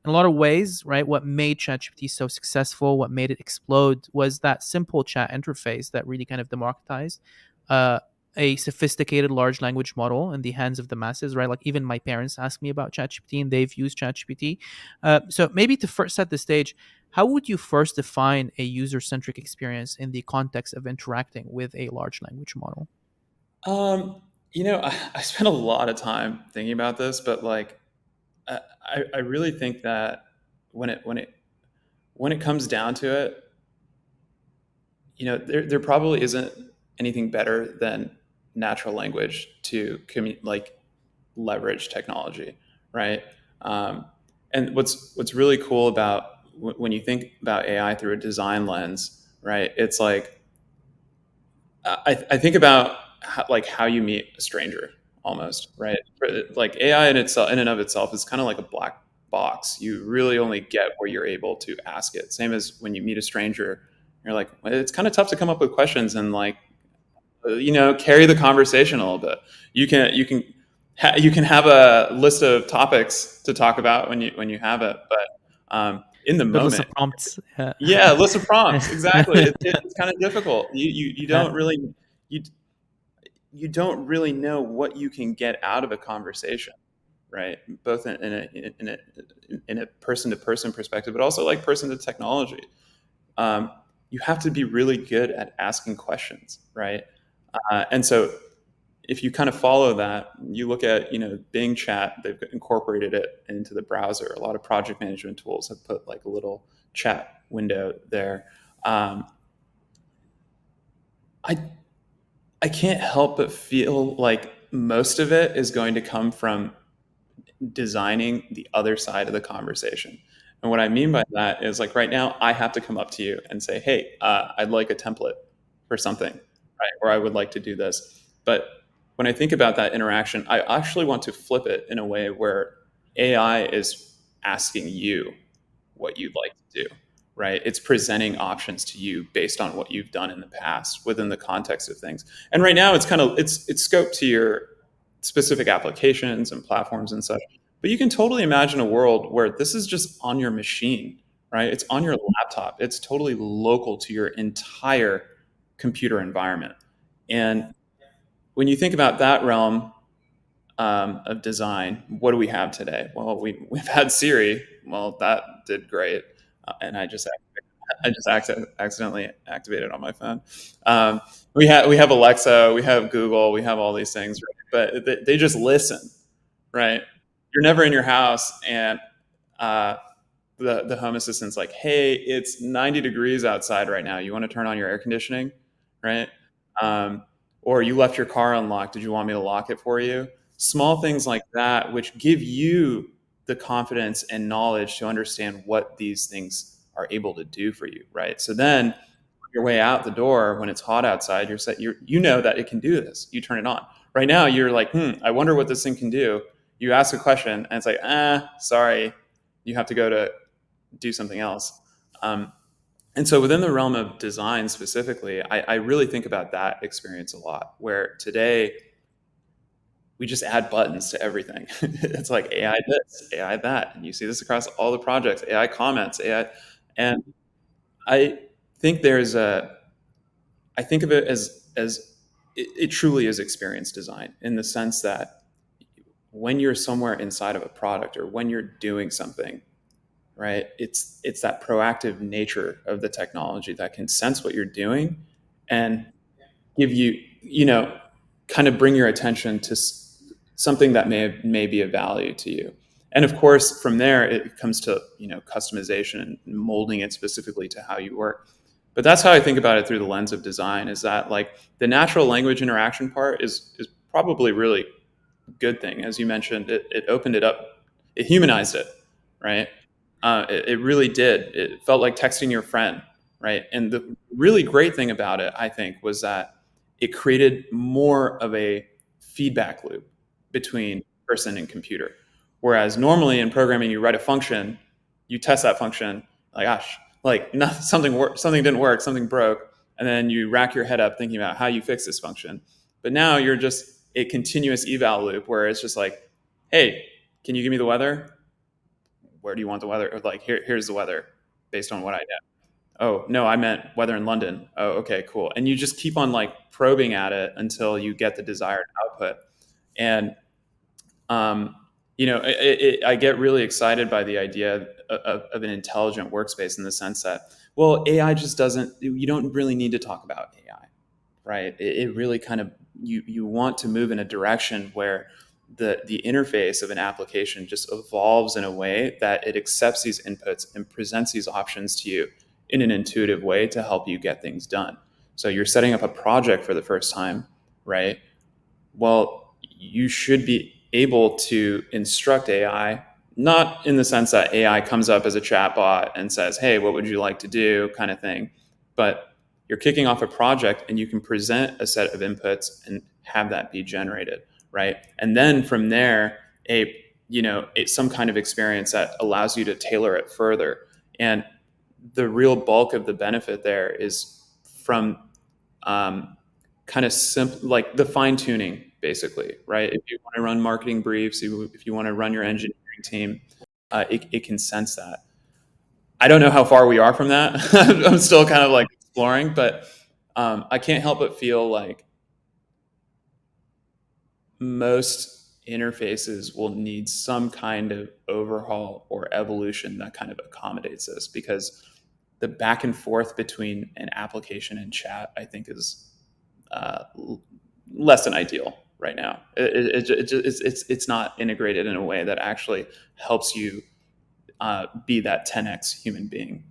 In a lot of ways, right, what made ChatGPT so successful, what made it explode, was that simple chat interface that really kind of democratized uh, a sophisticated large language model in the hands of the masses, right? Like even my parents ask me about ChatGPT and they've used ChatGPT. So maybe to first set the stage, how would you first define a user-centric experience in the context of interacting with a large language model? I spent a lot of time thinking about this, but like, I really think that when it comes down to it, there probably isn't anything better than natural language to like leverage technology, right? Um, and what's really cool about when you think about AI through a design lens, right? It's like I think about how you meet a stranger almost, right? Like AI in and of itself is kind of like a black box. You really only get where you're able to ask it. Same as when you meet a stranger, you're like, well, it's kind of tough to come up with questions and like, carry the conversation a little bit. You can have a list of topics to talk about when you have it, but in the Good list of moment, prompts. Yeah. yeah, list of prompts. Exactly. It's kind of difficult. You Yeah. don't really you you don't really know what you can get out of a conversation, right? Both in a person to person perspective, but also like person to technology. You have to be really good at asking questions, right? And so if you kind of follow that, you look at Bing Chat, they've incorporated it into the browser. A lot of project management tools have put like a little chat window there. Um, I I can't help but feel like most of it is going to come from designing the other side of the conversation. And what I mean by that is like right now, I have to come up to you and say, hey, I'd like a template for something, right? Or I would like to do this. But when I think about that interaction, I actually want to flip it in a way where AI is asking you what you'd like to do, right? It's presenting options to you based on what you've done in the past within the context of things. And right now it's scoped to your specific applications and platforms and such. But you can totally imagine a world where this is just on your machine, right? It's on your laptop. It's totally local to your entire computer environment. And when you think about that realm of design, what do we have today? Well, we've had Siri. Well, that did great, and I just accidentally activated on my phone. Um, we have Alexa, we have Google, we have all these things, right? But they just listen, right? You're never in your house, and uh, the home assistant's like, "Hey, it's 90 degrees outside right now. You want to turn on your air conditioning, right?" Um, or you left your car unlocked. Did you want me to lock it for you? Small things like that, which give you the confidence and knowledge to understand what these things are able to do for you, right? So then, on your way out the door when it's hot outside, you know that it can do this. You turn it on. Right now, you're like, I wonder what this thing can do. You ask a question, and it's like, sorry, you have to go to do something else. Um, and so within the realm of design specifically, I really think about that experience a lot, where today we just add buttons to everything. It's like AI this, AI that, and you see this across all the projects, AI comments, AI. And I think I think of it as it truly is experience design in the sense that when you're somewhere inside of a product or when you're doing something, right? It's that proactive nature of the technology that can sense what you're doing and give you, kind of bring your attention to something that may be of value to you. And of course, from there, it comes to customization and molding it specifically to how you work. But that's how I think about it through the lens of design. Is that like the natural language interaction part is probably really good thing. As you mentioned, it opened it up, it humanized it, right? It really did. It felt like texting your friend, right? And the really great thing about it, I think, was that it created more of a feedback loop between person and computer. Whereas normally in programming, you write a function, you test that function, like gosh, like something didn't work, something broke, and then you rack your head up thinking about how you fix this function. But now you're just a continuous eval loop where it's just like, hey, can you give me the weather? where do you want the weather? Or like, here's the weather based on what I know. Oh, no, I meant weather in London. Oh, okay, cool. And you just keep on like probing at it until you get the desired output. And um, I get really excited by the idea of an intelligent workspace in the sense that, well, AI just doesn't. You don't really need to talk about AI, right? It really kind of you want to move in a direction where the interface of an application just evolves in a way that it accepts these inputs and presents these options to you in an intuitive way to help you get things done. So you're setting up a project for the first time, right? Well, you should be able to instruct AI, not in the sense that AI comes up as a chatbot and says, hey, what would you like to do, kind of thing, but you're kicking off a project and you can present a set of inputs and have that be generated, right? And then from there, some kind of experience that allows you to tailor it further. And the real bulk of the benefit there is from um, kind of simple, like the fine tuning, basically, right? If you want to run marketing briefs, if you want to run your engineering team, it can sense that. I don't know how far we are from that. I'm still kind of like exploring, but I can't help but feel like most interfaces will need some kind of overhaul or evolution that kind of accommodates this because the back and forth between an application and chat, I think, is uh, less than ideal right now. It's not integrated in a way that actually helps you be that 10x human being.